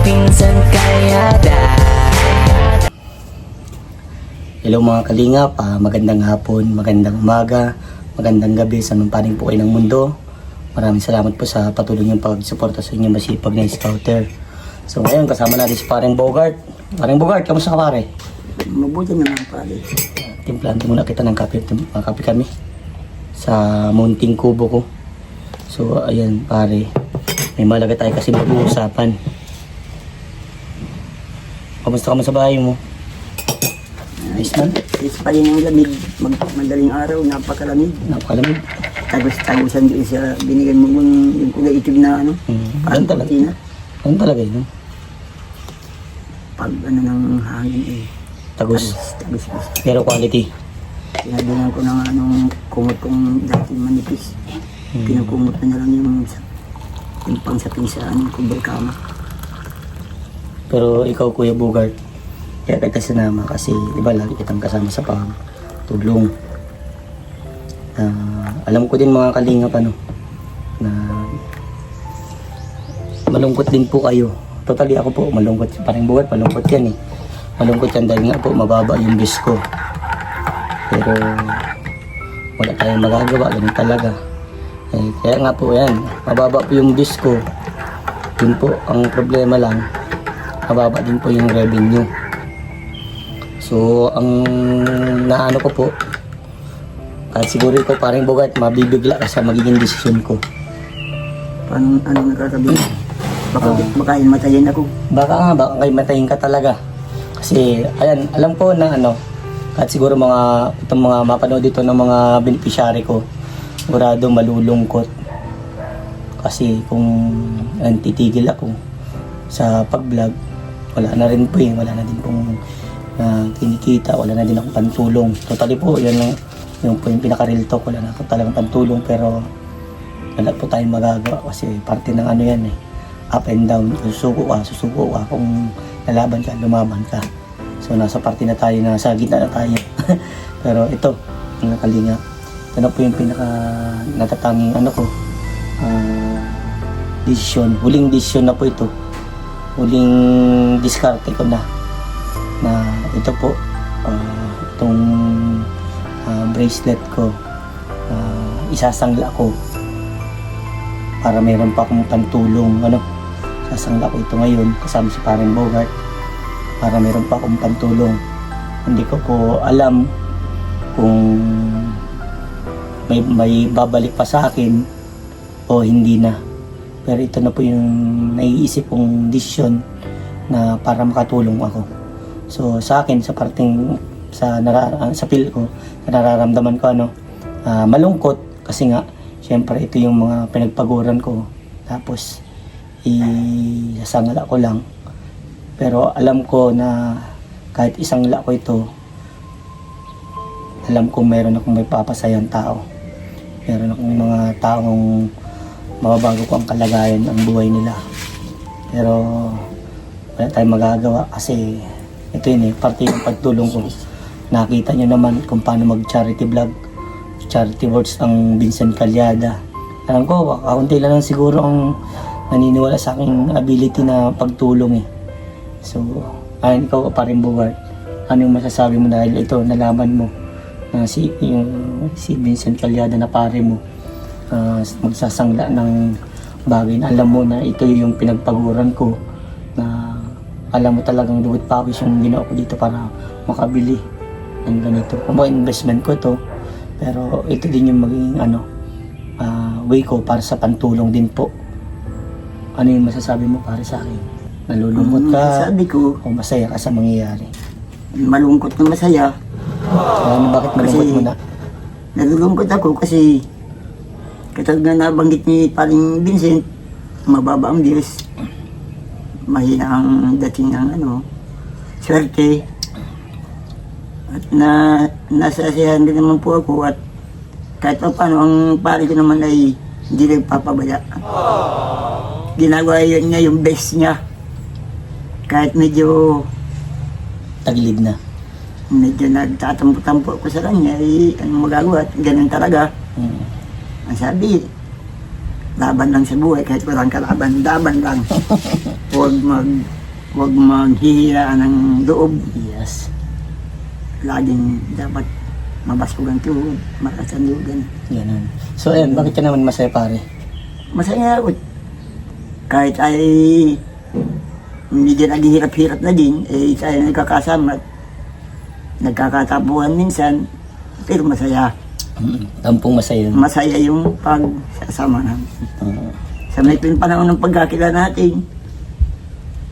Pinsan Kalyada. Hello mga kalingap, magandang hapon, magandang umaga, magandang gabi sa anong panig po kayo ng mundo. Maraming salamat po sa patuloy niyong pagsuporta sa inyong masipag na scouter. So ngayon kasama natin si Paring Bogart. Paring Bogart, kamusta ka pare? Mabuti naman pare. Timplante muna kita ng kape, kape kami sa munting kubo ko. So ayan pare, may malaga tayo kasi mag-uusapan. Kamusta ka mo sa bahay mo? Ayos man? Is pa rin ang lamig, madaling araw, napakalamig. Napakalamig. Tagos-tagosan din sa binigyan mo yung kulay itim na ano. Ganun talaga. Patina. Ganun talaga yun. Pag ano ng hangin eh. Tagos. Tagos. Pero quality. Sinabihan ko ng anong kumot kong dati manipis. Pinukumot na lang yung pangsapin sa anong kubal kama. Pero ikaw Kuya Bogart, kaya kita sinama kasi diba lagi kitang kasama sa pagtulong. Alam ko din mga kalingap ano, na malungkot din po kayo. Totally ako po malungkot. Paring Bogart malungkot yan eh. Malungkot yan dahil nga po mababa yung bis ko. Pero wala tayong magagawa, ganun talaga. Kaya nga po yan, mababa po yung bis ko. Yun po ang problema lang, mababa din po yung revenue. So ang naano ko po, kahit siguro ikaw Paring Bogart, mabibigla ka sa magiging desisyon ko. Paano ano nakakabihin? Baka matayin ako. Baka kayo matayin ka talaga. Kasi ayan, alam ko na ano, kahit siguro itong mga mapanood dito ng mga beneficiary ko, sigurado malulungkot. Kasi kung titigil ako sa pag-vlog, wala na rin po wala na din pong kinikita, wala na din akong pantulong. Totally po, yung po yung pinaka-real talk, wala na po talagang pantulong, pero wala po tayong magagawa kasi parte ng ano yan up and down, susuko ka kung lalaban ka, lumaban ka. So nasa parte na tayo, nasa gitna na tayo. Pero ito, mga kalinga, ito na po yung pinaka natatanging ano ko, desisyon, huling desisyon na po ito, huling diskarte ko na ito po, itong bracelet ko, isasangla ko para meron pa akong pantulong sasangla ko ito ngayon kasama si Paring Bogart para meron pa akong pantulong. Hindi ko po alam kung may babalik pa sa akin o hindi na, pero ito na po yung naiisip kong desisyon na para makatulong ako. So sa akin, sa parting sa feel ko, nararamdaman ko malungkot kasi nga syempre ito yung mga pinagpaguran ko, tapos isasangla ko lang. Pero alam ko na kahit isangla ko ito, alam ko meron akong may papasayang tao, meron akong mga taong mababago ko ang kalagayan, ang buhay nila. Pero wala tayong magagawa kasi ito yun parte yung pagtulong ko. Nakita nyo naman kung paano mag-charity vlog, charity works ang Pinsan Kalyada. Alam ko, kaunti lang siguro ang naniniwala sa aking ability na pagtulong So, ayun ikaw Paring Bogart, ano yung masasabi mo dahil ito, nalaman mo na si Pinsan Kalyada na pare mo magsasangla ng bagay na alam mo na ito yung pinagpaguran ko, na alam mo talagang dugot pawis yung ginawa ko dito para makabili ng ganito. Kung investment ko to, pero ito din yung magiging way ko para sa pantulong din po. Ano yung masasabi mo para sa akin? Nalulungkot ka Sabi ko, o masaya ka sa mangyayari? malungkot na masaya. Bakit malungkot mo na? Nalulungkot ako kasi katulad na nabanggit ni Paring Vincent, mababa ang views, mahina ang dating ng swerte, at nasasiyahan din naman po ako, at kahit pa paano ang pare ko naman ay hindi nagpapabaya. Ginagawa yun niya yung best niya, kahit medyo Tagilid na. nagtatampo-tampo ko sa kanya, anong magagawa, ganun talaga. Ang sabi, laban lang sa buhay, kahit walang kalaban, laban lang. Huwag huwag maghihiraan ng loob. Yes. Laging dapat mabasog ang tuhod, makasandugan. Ganun. So, ayun, bakit ka naman masaya, pare? Masaya ako. Kahit ay hindi din naghihirap-hirap na din, eh tayo nagkakasama at nagkakatapuhan minsan, pero masaya. Tampong masaya. Masaya yung pagsasama namin. Oo. Sa may panahon ng pagkakila natin,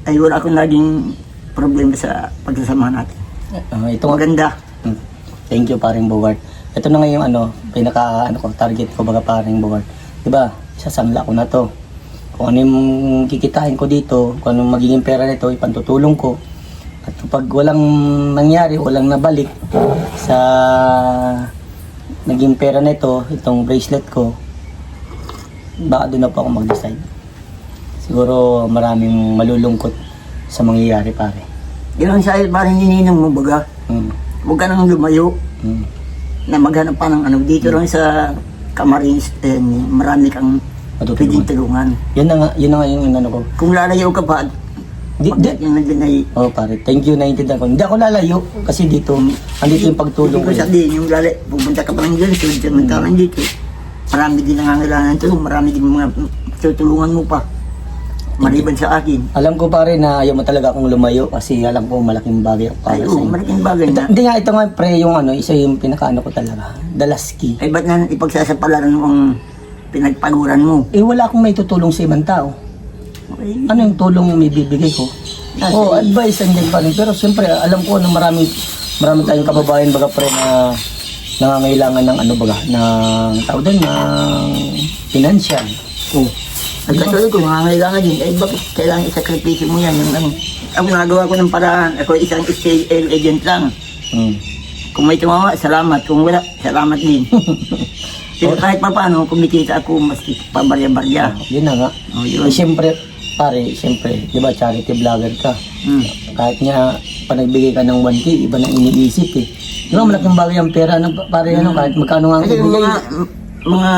ay wala akong laging problema sa pagsasama natin. Ito nga. Maganda. Thank you, paring Bogart. Ito na nga yung target ko baga paring Bogart. Diba, sasamla ko na to. Kung ano yung kikitain ko dito, kung anong magiging pera nito, ipantutulong ko. At kapag walang nangyari, walang nabalik sa naging pera nito, itong bracelet ko, baka doon na po ako mag-decide. Siguro maraming malulungkot sa mangyayari, pare. Ganoon sa parang nininang mo baga. Huwag ka nang lumayo na maghanap pa ng ano. Dito lang sa Camarines, marami kang pwedeng tulungan. Yun na nga yung ano ko. Kung lalayo ka pa, pare, thank you, naiintindihan ko. Hindi ako lalayo kasi dito, andito yung pagtulong ko. Sabihin, yung pupunta ka pa ng Johnson, samantalang dito, marami din nangangailangan ng tulong, marami din mga tutulungan mo pa. Maliban sa akin. Alam ko pare na ayaw mo talaga akong lumayo kasi alam ko malaking bagay para sa iyo. Malaking bagay na. Hindi nga, ito nga pre, yung isa yung pinakaano ko talaga, the last key. Ay ba't na ipagsasapalaran mo ang pinagpaguran mo? Wala akong may tutulong sa ibang tao. Okay. Ano yung tulong may bibigay ko? Advice andyan pa rin. Pero siyempre, alam ko na marami tayong kababayan baga pre na nangangailangan ng ng tao doon, ng financial. At katulad ko, nangangailangan din, bakit kailangan isakripisyo mo yan? Yung ano, ako nagawa ko ng paraan, ako isang state agent lang. Kung may tumawa, salamat. Kung wala, salamat din. Pero kahit pa paano, kumikita ako, maski pabarya-barya. Yun na nga. Yun. Siyempre, pare, di ba charity vlogger ka? Kahit nga, panagbigay ka ng 1K, iba nang iniisip eh. Di ba, malaking bagay ang pera, pare, kahit magkano nga ang kasi ibigay. Mga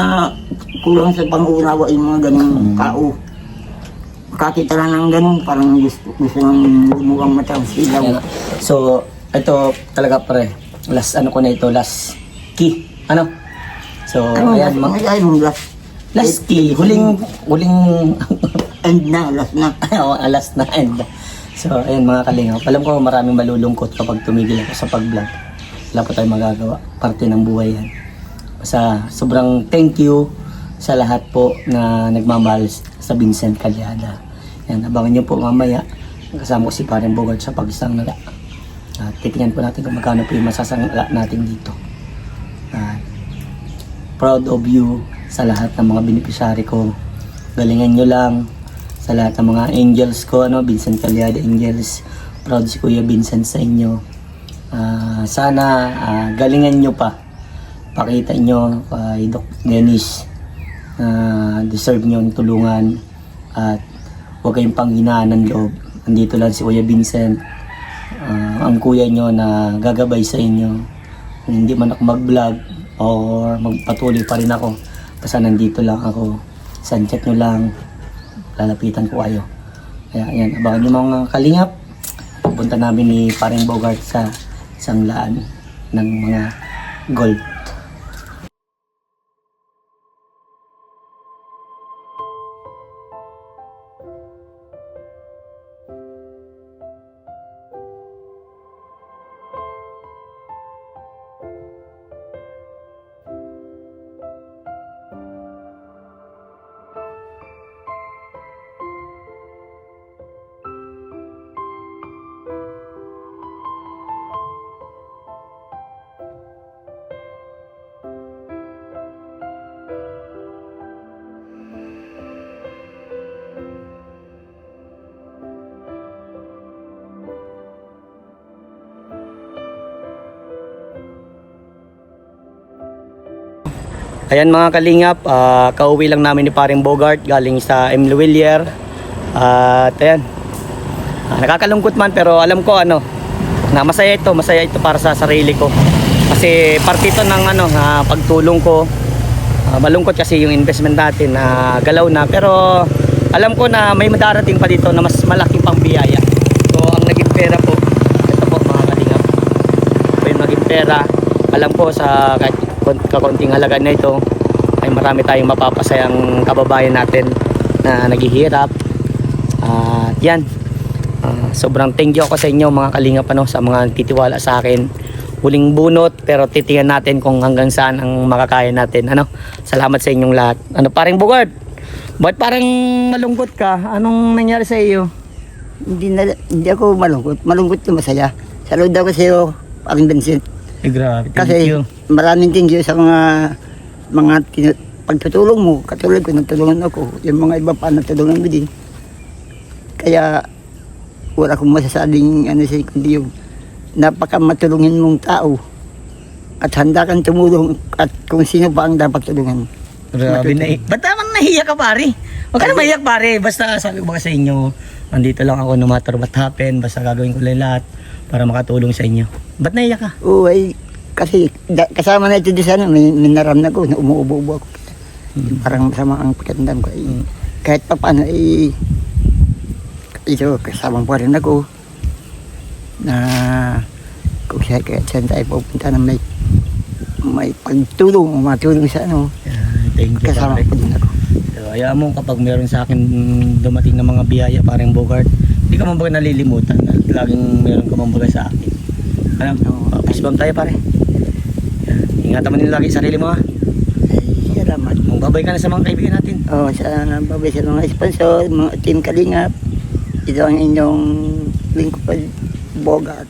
kulang sa pang-unawa yung mga ganung tao. Kakita lang ng ganun, parang gusto nang lumuwang mata, silaw. So, ito talaga pre, last last key. So, ayan, last key, huling end na, last na. Last na end. So, ayan mga kalingap, alam ko maraming malulungkot kapag tumigil ako sa pag-vlog. Wala pa tayong magagawa, parte ng buhay yan. Basta sobrang thank you sa lahat po na nagmamahal sa Vincent Calyada. Yan, abangan nyo po mamaya. Kasama ko si Pareng Bogart sa pagsangla. Titingnan po natin kung magkano po yung masasangla natin dito. Proud of you sa lahat ng mga beneficiary ko. Galingan nyo lang sa lahat ng mga angels ko, Vincent Calyada Angels. Proud si Kuya Vincent sa inyo. Sana galingan nyo pa. Pakita nyo kay Doc Dennis deserve nyo ng tulungan at huwag kayong panghinaan ng loob. Nandito lang si Kuya Vincent, ang kuya nyo na gagabay sa inyo. Kung hindi man ako mag-vlog or magpatuloy pa rin ako, basta nandito lang ako. Sunset nyo lang, lalapitan ko kayo. Kaya yan, abangan nyo mga kalingap. Punta namin ni Pareng Bogart sa sanglaan ng mga gold. Ayan mga kalingap, kauwi lang namin ni Pareng Bogart galing sa M. Luwilier. At ayan, nakakalungkot man pero alam ko na masaya ito para sa sarili ko. Kasi parte ito ng pagtulong ko. Malungkot kasi yung investment natin na galaw na, pero alam ko na may madarating pa dito na mas malaking pang biyaya. pera, alam ko sa kahit kakonting halaga na ito ay marami tayong mapapasayang kababayan natin na naghihirap. At yan, sobrang thank you ako sa inyo mga kalingap, sa mga titiwala sa akin. Huling bunot, pero titingnan natin kung hanggang saan ang makakaya natin. Salamat sa inyong lahat. Paring Bugard, ba't parang malungkot ka? Anong nangyari sa iyo? Hindi ako malungkot. Malungkot na masaya. Salud ako sa iyo, paring Vincent. Grabe, thank Kasi you. maraming thank you sa pagtutulong mo. Katulad ko, nagtulungan ako. Yung mga iba pa nagtulungan mo din. Kaya wala akong masasabing sa'yo, kundi yung napakamatulungin mong tao. At handa kang tumulong at kung sino pa ang dapat tulungan. Grabe na ba't naman nahiya ka pare? Huwag ka na mahiyak pare. Basta sabi ko ba sa inyo, nandito lang ako no matter what happen. Basta gagawin ko lang lahat para makatulong sa inyo. Ba't nahiya ka? Oo, ay kasi kasama na ito di sana, may naramdaman ko na umuubo-ubo ako. Parang masama ang pakiramdam ko. Kahit pa paano, ito, kasama pa rin ako na kung kahit saan tayo pupunta na may pagtulong, matulong sa Thank you kasama pare. pa din ako. So, hayaan mo kapag meron sa akin dumating na mga biyaya parang Bogart, hindi ka mambaga nalilimutan. Laging meron ka mambaga sa akin. Peace bomb tayo pare. Yan. Ingatan mo din lagi sarili mo ha. Ay, salamat. Magbabay ka na sa mga kaibigan natin. Sa babay sa mga sponsor, mga team Kalingap. Ito ang inyong lingkod Bogart.